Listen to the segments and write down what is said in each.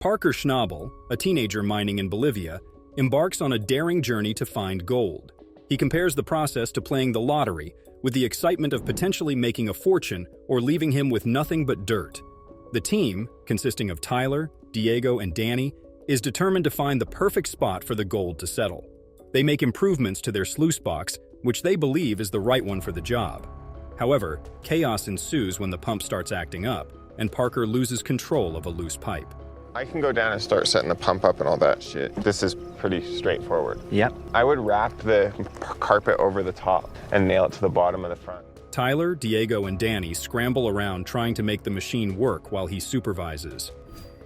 Parker Schnabel, a teenager mining in Bolivia, embarks on a daring journey to find gold. He compares the process to playing the lottery, with the excitement of potentially making a fortune or leaving him with nothing but dirt. The team, consisting of Tyler, Diego, and Danny, is determined to find the perfect spot for the gold to settle. They make improvements to their sluice box, which they believe is the right one for the job. However, chaos ensues when the pump starts acting up, and Parker loses control of a loose pipe. I can go down and start setting the pump up and all that shit. This is pretty straightforward. Yep. I would wrap the carpet over the top and nail it to the bottom of the front. Tyler, Diego, and Danny scramble around trying to make the machine work while he supervises.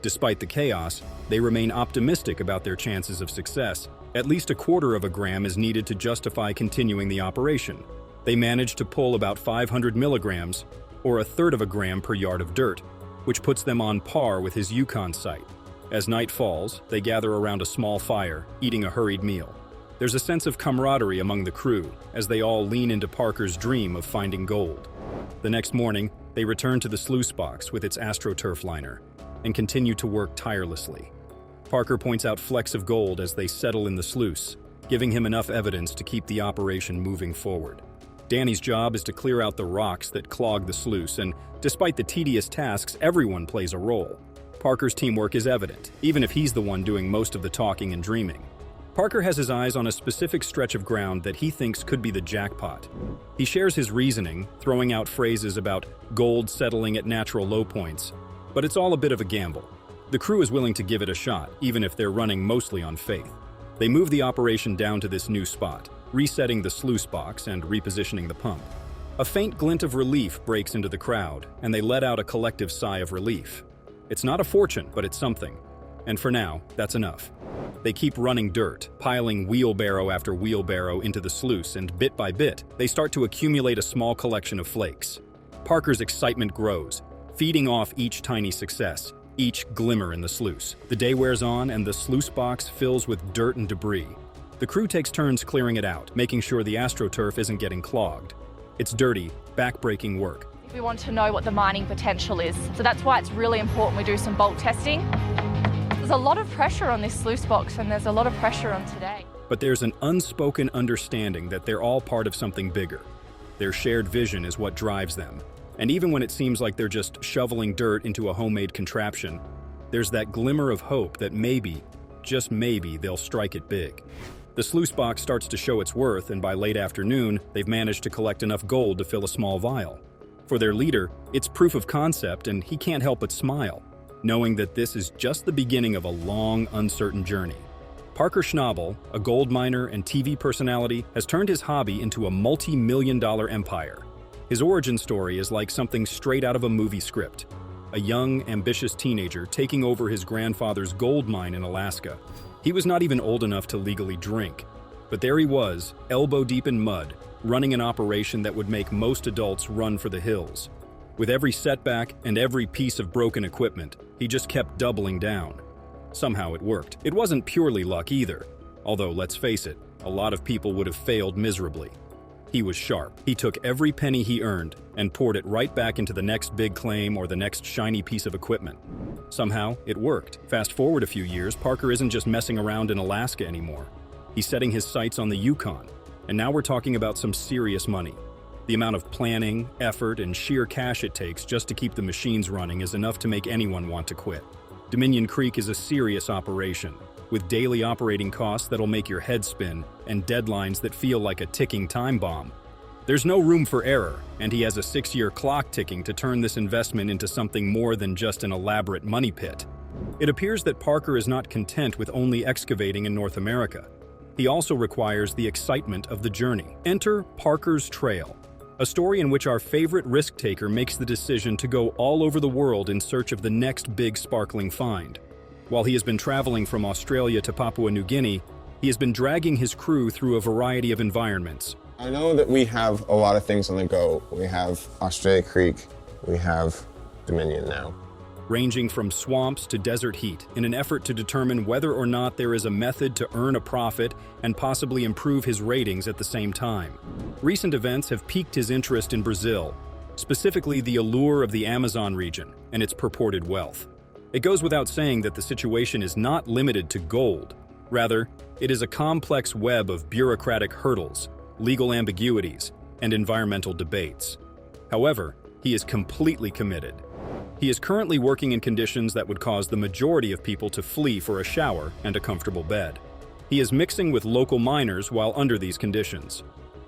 Despite the chaos, they remain optimistic about their chances of success. At least a quarter of a gram is needed to justify continuing the operation. They manage to pull about 500 milligrams, or a third of a gram per yard of dirt, which puts them on par with his Yukon site. As night falls, they gather around a small fire, eating a hurried meal. There's a sense of camaraderie among the crew, as they all lean into Parker's dream of finding gold. The next morning, they return to the sluice box with its AstroTurf liner, and continue to work tirelessly. Parker points out flecks of gold as they settle in the sluice, giving him enough evidence to keep the operation moving forward. Danny's job is to clear out the rocks that clog the sluice, and despite the tedious tasks, everyone plays a role. Parker's teamwork is evident, even if he's the one doing most of the talking and dreaming. Parker has his eyes on a specific stretch of ground that he thinks could be the jackpot. He shares his reasoning, throwing out phrases about gold settling at natural low points, but it's all a bit of a gamble. The crew is willing to give it a shot, even if they're running mostly on faith. They move the operation down to this new spot, resetting the sluice box and repositioning the pump. A faint glint of relief breaks into the crowd, and they let out a collective sigh of relief. It's not a fortune, but it's something. And for now, that's enough. They keep running dirt, piling wheelbarrow after wheelbarrow into the sluice, and bit by bit, they start to accumulate a small collection of flakes. Parker's excitement grows, feeding off each tiny success, each glimmer in the sluice. The day wears on, and the sluice box fills with dirt and debris. The crew takes turns clearing it out, making sure the AstroTurf isn't getting clogged. It's dirty, back-breaking work. We want to know what the mining potential is, so that's why it's really important we do some bulk testing. There's a lot of pressure on this sluice box, and there's a lot of pressure on today. But there's an unspoken understanding that they're all part of something bigger. Their shared vision is what drives them. And even when it seems like they're just shoveling dirt into a homemade contraption, there's that glimmer of hope that maybe, just maybe, they'll strike it big. The sluice box starts to show its worth, and by late afternoon, they've managed to collect enough gold to fill a small vial. For their leader, it's proof of concept, and he can't help but smile, knowing that this is just the beginning of a long, uncertain journey. Parker Schnabel, a gold miner and TV personality, has turned his hobby into a multi-million-dollar empire. His origin story is like something straight out of a movie script. A young, ambitious teenager taking over his grandfather's gold mine in Alaska. He was not even old enough to legally drink. But there he was, elbow-deep in mud, running an operation that would make most adults run for the hills. With every setback and every piece of broken equipment, he just kept doubling down. Somehow it worked. It wasn't purely luck either. Although, let's face it, a lot of people would have failed miserably. He was sharp. He took every penny he earned and poured it right back into the next big claim or the next shiny piece of equipment. Somehow, it worked. Fast forward a few years, Parker isn't just messing around in Alaska anymore. He's setting his sights on the Yukon, and now we're talking about some serious money. The amount of planning, effort, and sheer cash it takes just to keep the machines running is enough to make anyone want to quit. Dominion Creek is a serious operation, with daily operating costs that'll make your head spin and deadlines that feel like a ticking time bomb. There's no room for error, and he has a 6-year clock ticking to turn this investment into something more than just an elaborate money pit. It appears that Parker is not content with only excavating in North America. He also requires the excitement of the journey. Enter Parker's Trail, a story in which our favorite risk-taker makes the decision to go all over the world in search of the next big sparkling find. While he has been traveling from Australia to Papua New Guinea, he has been dragging his crew through a variety of environments. I know that we have a lot of things on the go. We have Australia Creek, we have Dominion now. Ranging from swamps to desert heat, in an effort to determine whether or not there is a method to earn a profit and possibly improve his ratings at the same time. Recent events have piqued his interest in Brazil, specifically the allure of the Amazon region and its purported wealth. It goes without saying that the situation is not limited to gold. Rather, it is a complex web of bureaucratic hurdles, legal ambiguities, and environmental debates. However, he is completely committed. He is currently working in conditions that would cause the majority of people to flee for a shower and a comfortable bed. He is mixing with local miners while under these conditions.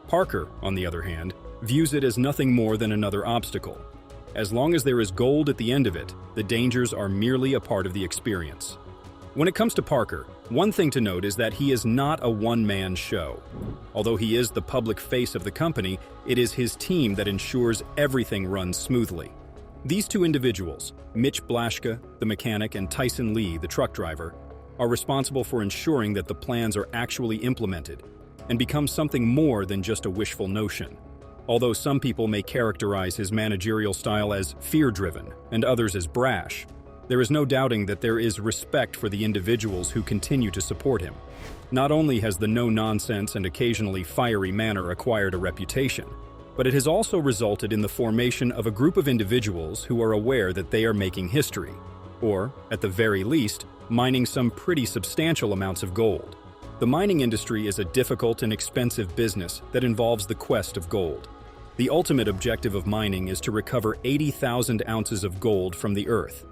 Parker, on the other hand, views it as nothing more than another obstacle. As long as there is gold at the end of it, the dangers are merely a part of the experience. When it comes to Parker, one thing to note is that he is not a one-man show. Although he is the public face of the company, it is his team that ensures everything runs smoothly. These two individuals, Mitch, the mechanic, and Tyson, the truck driver, are responsible for ensuring that the plans are actually implemented and become something more than just a wishful notion. Although some people may characterize his managerial style as fear-driven and others as brash, there is no doubting that there is respect for the individuals who continue to support him. Not only has the no-nonsense and occasionally fiery manner acquired a reputation, but it has also resulted in the formation of a group of individuals who are aware that they are making history, or, at the very least, mining some pretty substantial amounts of gold. The mining industry is a difficult and expensive business that involves the quest of gold. The ultimate objective of mining is to recover 80,000 ounces of gold from the earth.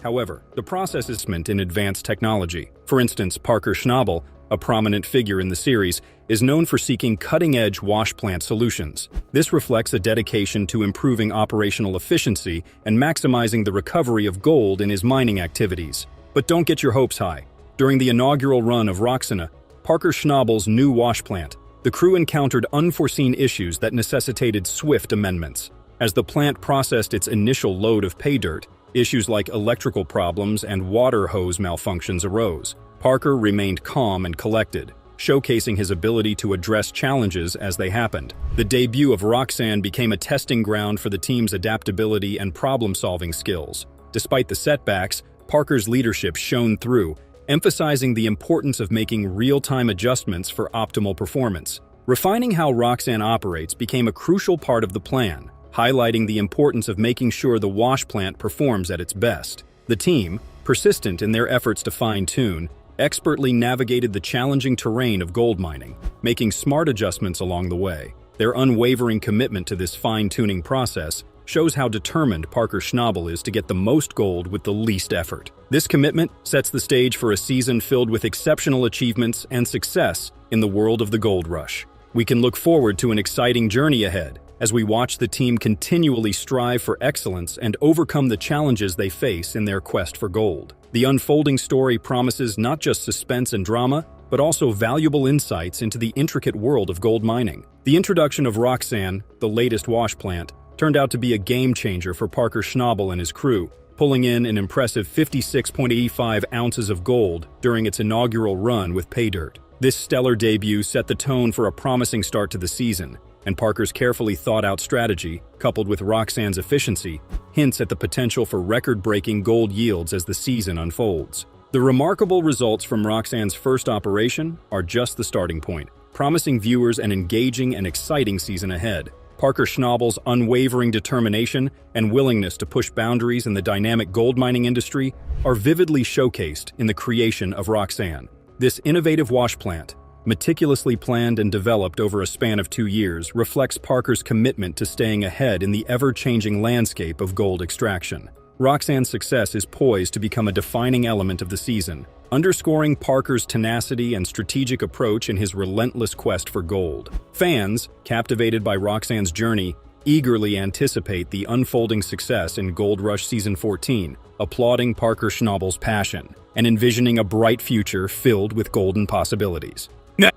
However, the process is meant in advanced technology. For instance, Parker Schnabel, a prominent figure in the series, is known for seeking cutting-edge wash plant solutions. This reflects a dedication to improving operational efficiency and maximizing the recovery of gold in his mining activities. But don't get your hopes high. During the inaugural run of Roxana, Parker Schnabel's new wash plant, the crew encountered unforeseen issues that necessitated swift amendments. As the plant processed its initial load of pay dirt, issues like electrical problems and water hose malfunctions arose. Parker remained calm and collected, showcasing his ability to address challenges as they happened. The debut of Roxanne became a testing ground for the team's adaptability and problem-solving skills. Despite the setbacks, Parker's leadership shone through, emphasizing the importance of making real-time adjustments for optimal performance. Refining how Roxanne operates became a crucial part of the plan, highlighting the importance of making sure the wash plant performs at its best. The team, persistent in their efforts to fine-tune, expertly navigated the challenging terrain of gold mining, making smart adjustments along the way. Their unwavering commitment to this fine-tuning process shows how determined Parker Schnabel is to get the most gold with the least effort. This commitment sets the stage for a season filled with exceptional achievements and success in the world of the gold rush. We can look forward to an exciting journey ahead as we watch the team continually strive for excellence and overcome the challenges they face in their quest for gold. The unfolding story promises not just suspense and drama, but also valuable insights into the intricate world of gold mining. The introduction of Roxanne, the latest wash plant, turned out to be a game-changer for Parker Schnabel and his crew, pulling in an impressive 56.85 ounces of gold during its inaugural run with pay dirt. This stellar debut set the tone for a promising start to the season, and Parker's carefully thought-out strategy, coupled with Roxanne's efficiency, hints at the potential for record-breaking gold yields as the season unfolds. The remarkable results from Roxanne's first operation are just the starting point, promising viewers an engaging and exciting season ahead. Parker Schnabel's unwavering determination and willingness to push boundaries in the dynamic gold mining industry are vividly showcased in the creation of Roxanne. This innovative wash plant, meticulously planned and developed over a span of 2 years, reflects Parker's commitment to staying ahead in the ever-changing landscape of gold extraction. Roxanne's success is poised to become a defining element of the season, underscoring Parker's tenacity and strategic approach in his relentless quest for gold. Fans, captivated by Roxanne's journey, eagerly anticipate the unfolding success in Gold Rush Season 14, applauding Parker Schnabel's passion and envisioning a bright future filled with golden possibilities.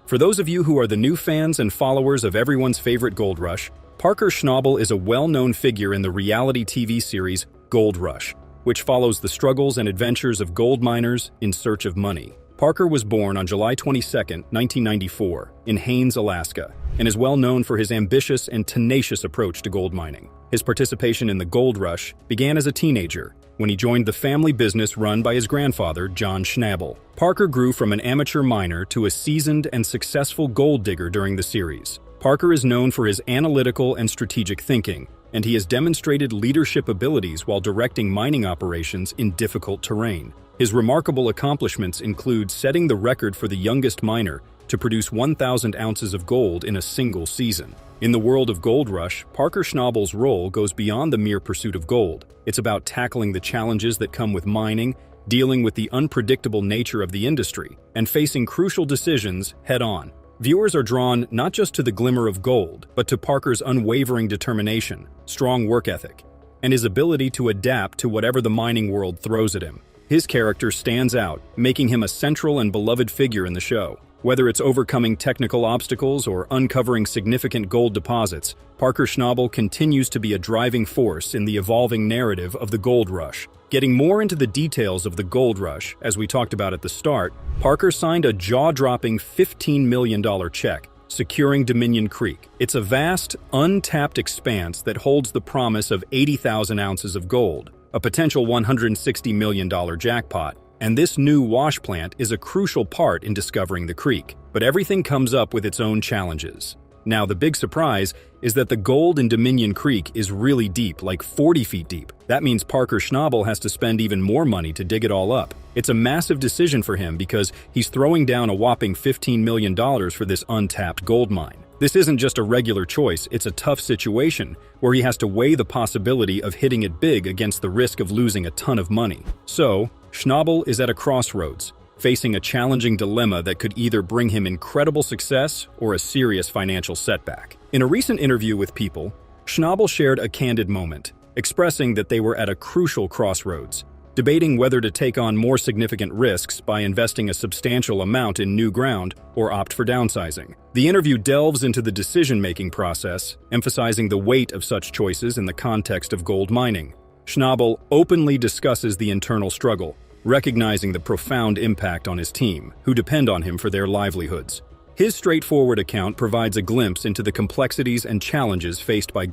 For those of you who are the new fans and followers of everyone's favorite Gold Rush, Parker Schnabel is a well-known figure in the reality TV series Gold Rush, which follows the struggles and adventures of gold miners in search of money. Parker was born on July 22, 1994, in Haines, Alaska, and is well known for his ambitious and tenacious approach to gold mining. His participation in the Gold Rush began as a teenager, when he joined the family business run by his grandfather, John Schnabel. Parker grew from an amateur miner to a seasoned and successful gold digger during the series. Parker is known for his analytical and strategic thinking, and he has demonstrated leadership abilities while directing mining operations in difficult terrain. His remarkable accomplishments include setting the record for the youngest miner to produce 1,000 ounces of gold in a single season. In the world of Gold Rush, Parker Schnabel's role goes beyond the mere pursuit of gold. It's about tackling the challenges that come with mining, dealing with the unpredictable nature of the industry, and facing crucial decisions head-on. Viewers are drawn not just to the glimmer of gold, but to Parker's unwavering determination, strong work ethic, and his ability to adapt to whatever the mining world throws at him. His character stands out, making him a central and beloved figure in the show. Whether it's overcoming technical obstacles or uncovering significant gold deposits, Parker Schnabel continues to be a driving force in the evolving narrative of the Gold Rush. Getting more into the details of the Gold Rush, as we talked about at the start, Parker signed a jaw-dropping $15 million check, securing Dominion Creek. It's a vast, untapped expanse that holds the promise of 80,000 ounces of gold, a potential $160 million jackpot. And this new wash plant is a crucial part in discovering the creek. But everything comes up with its own challenges. Now, the big surprise is that the gold in Dominion Creek is really deep, like 40 feet deep. That means Parker Schnabel has to spend even more money to dig it all up. It's a massive decision for him because he's throwing down a whopping $15 million for this untapped gold mine. This isn't just a regular choice, it's a tough situation where he has to weigh the possibility of hitting it big against the risk of losing a ton of money. So, Schnabel is at a crossroads, facing a challenging dilemma that could either bring him incredible success or a serious financial setback. In a recent interview with People, Schnabel shared a candid moment, expressing that they were at a crucial crossroads, debating whether to take on more significant risks by investing a substantial amount in new ground or opt for downsizing. The interview delves into the decision-making process, emphasizing the weight of such choices in the context of gold mining. Schnabel openly discusses the internal struggle, recognizing the profound impact on his team, who depend on him for their livelihoods. His straightforward account provides a glimpse into the complexities and challenges faced by